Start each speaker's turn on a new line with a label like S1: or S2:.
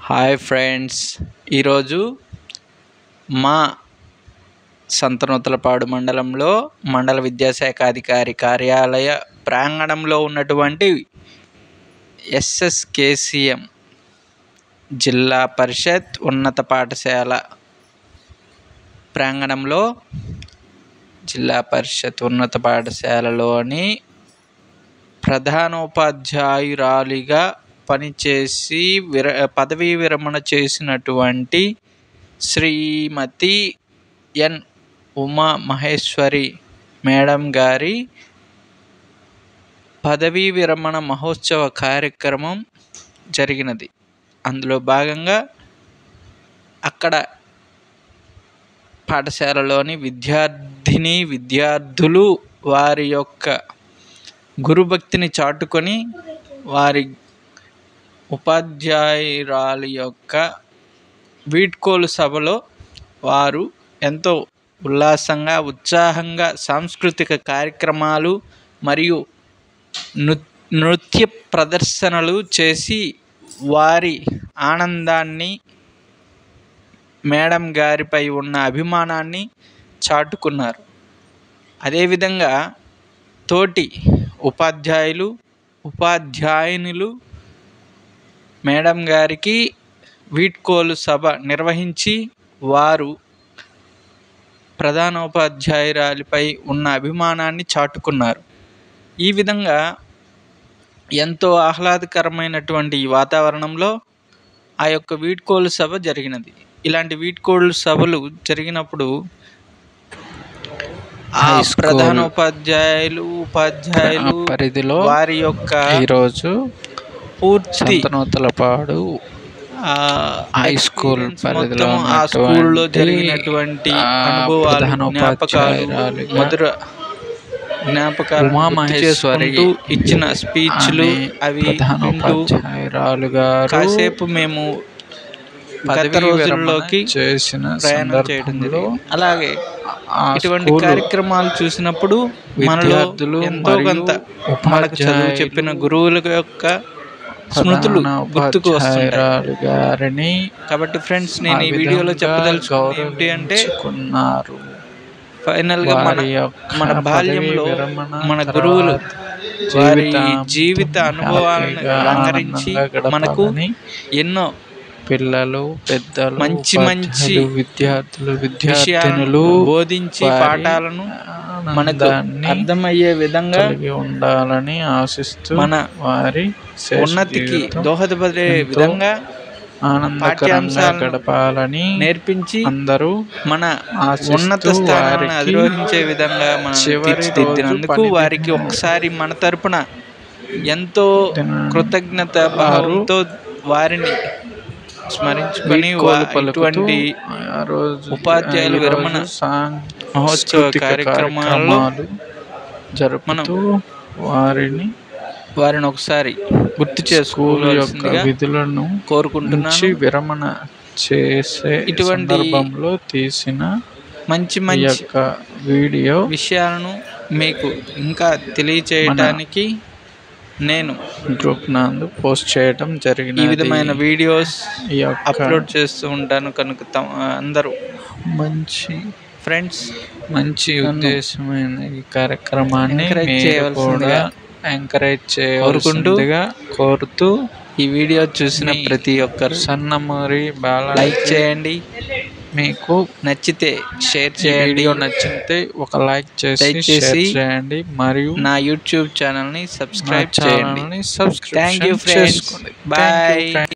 S1: Hi friends, ఈరోజు మా సంతనూతలపాడు మండలంలో మండల విద్యాశాఖ అధికారి కార్యాలయ ప్రాంగణంలో ఉన్నటువంటి ఎస్ఎస్కేసిఎం జిల్లా పరిషత్ ఉన్నత పాఠశాల ప్రాంగణంలో జిల్లా పరిషత్ ఉన్నత పాఠశాలలోని ప్రధానోపాధ్యాయురాలిగా పనిచేసి పదవీ విరమణ చేసినటువంటి శ్రీమతి ఎన్ ఉమా మహేశ్వరి మేడం గారి పదవీ విరమణ మహోత్సవ కార్యక్రమం జరిగినది. అందులో భాగంగా అక్కడ పాఠశాలలోని విద్యార్థులు వారి యొక్క గురుభక్తిని చాటుకొని వారి ఉపాధ్యాయురాలి యొక్క వీడ్కోలు సభలో వారు ఎంతో ఉల్లాసంగా ఉత్సాహంగా సాంస్కృతిక కార్యక్రమాలు మరియు నృత్య ప్రదర్శనలు చేసి వారి ఆనందాన్ని, మేడం గారిపై ఉన్న అభిమానాన్ని చాటుకున్నారు. అదేవిధంగా తోటి ఉపాధ్యాయునులు మేడం గారికి వీడ్కోలు సభ నిర్వహించి వారు ప్రధానోపాధ్యాయురాలిపై ఉన్న అభిమానాన్ని చాటుకున్నారు. ఈ విధంగా ఎంతో ఆహ్లాదకరమైనటువంటి ఈ వాతావరణంలో ఆ యొక్క వీడ్కోలు సభ జరిగినది. ఇలాంటి వీడ్కోలు సభలు జరిగినప్పుడు ఆ ఉపాధ్యాయులు
S2: పరిధిలో
S1: వారి యొక్క
S2: ఈరోజు
S1: పూర్తి
S2: సంతనూతలపాడు హై స్కూల్ పరిధిలో
S1: ఆ స్కూల్లో జరిగినటువంటి అనుభవాలు, మధుర జ్ఞాపకాలు చేసుకుంటూ ఇచ్చిన స్పీచ్లు అవి కాసేపు మేము గత రోజుల్లోకి
S2: చేసిన
S1: ప్రయాణం చేయడం జరిగింది. అలాగే ఇటువంటి కార్యక్రమాలు చూసినప్పుడు మనలో ఎంతో కొంత మనకు చదువు చెప్పిన గురువుల యొక్క స్మృతులు గుర్తుకు వస్తాయి. కాబట్టి ఫ్రెండ్స్, నేను ఈ వీడియోలో చెప్పదలుచుకున్నది ఏంటి అంటే, ఫైనల్గా మన బాల్యంలో మన గురువులు వారి జీవిత అనుభవాలను రంగరించి మనకు ఎన్నో
S2: పిల్లలు, పెద్దలు,
S1: మంచి విద్యార్థులు బోధించి పాఠాలను మనకు అర్థమయ్యే విధంగా
S2: ఉండాలని ఆశిస్తూ
S1: మన
S2: వారి
S1: ఉన్నతికి దోహదపడే విధంగా
S2: పాఠ్యాంశాలను గడపాలని
S1: నేర్పించి
S2: అందరూ
S1: మన ఉన్నత స్థానాన్ని అధిరోహించే విధంగా మనం తీర్చిదిద్దినందుకు వారికి ఒకసారి మన తరపున ఎంతో కృతజ్ఞత భావంతో వారిని స్మరించుకొని ఇటువంటి ఉపాధ్యాయుల విరమణ మహోత్సవ కార్యక్రమాల్లో
S2: జరుపుతూ
S1: వారిని ఒకసారి గుర్తు చేసుకోవాల్సిందిగా
S2: విధులను
S1: కోరుకుంటున్నాను.
S2: విరమణ చేసే
S1: ఇటువంటి
S2: సందర్భంలో తీసిన
S1: మంచి
S2: వీడియో
S1: విషయాలను మీకు ఇంకా తెలియచేయడానికి నేను
S2: గ్రూప్ నందు పోస్ట్ చేయడం జరిగింది.
S1: ఈ విధమైన వీడియోస్ అప్లోడ్ చేస్తూ ఉంటాను కనుక అందరూ
S2: మంచి ఉద్దేశమైన ఈ కార్యక్రమాన్ని ఎంకరేజ్ చేయవలసిందిగా కోరుతూ,
S1: ఈ వీడియో చూసిన ప్రతి ఒక్కరు
S2: సన్నమూరి బాల
S1: లైక్ చేయండి.
S2: మీకు
S1: నచ్చితే షేర్ చేయండి.
S2: వీడియో నచ్చితే ఒక లైక్ చేసి చేయండి. మరియు
S1: నా యూట్యూబ్ ఛానల్ని సబ్స్క్రైబ్ చేయండి.
S2: Thank you friends.
S1: బాయ్.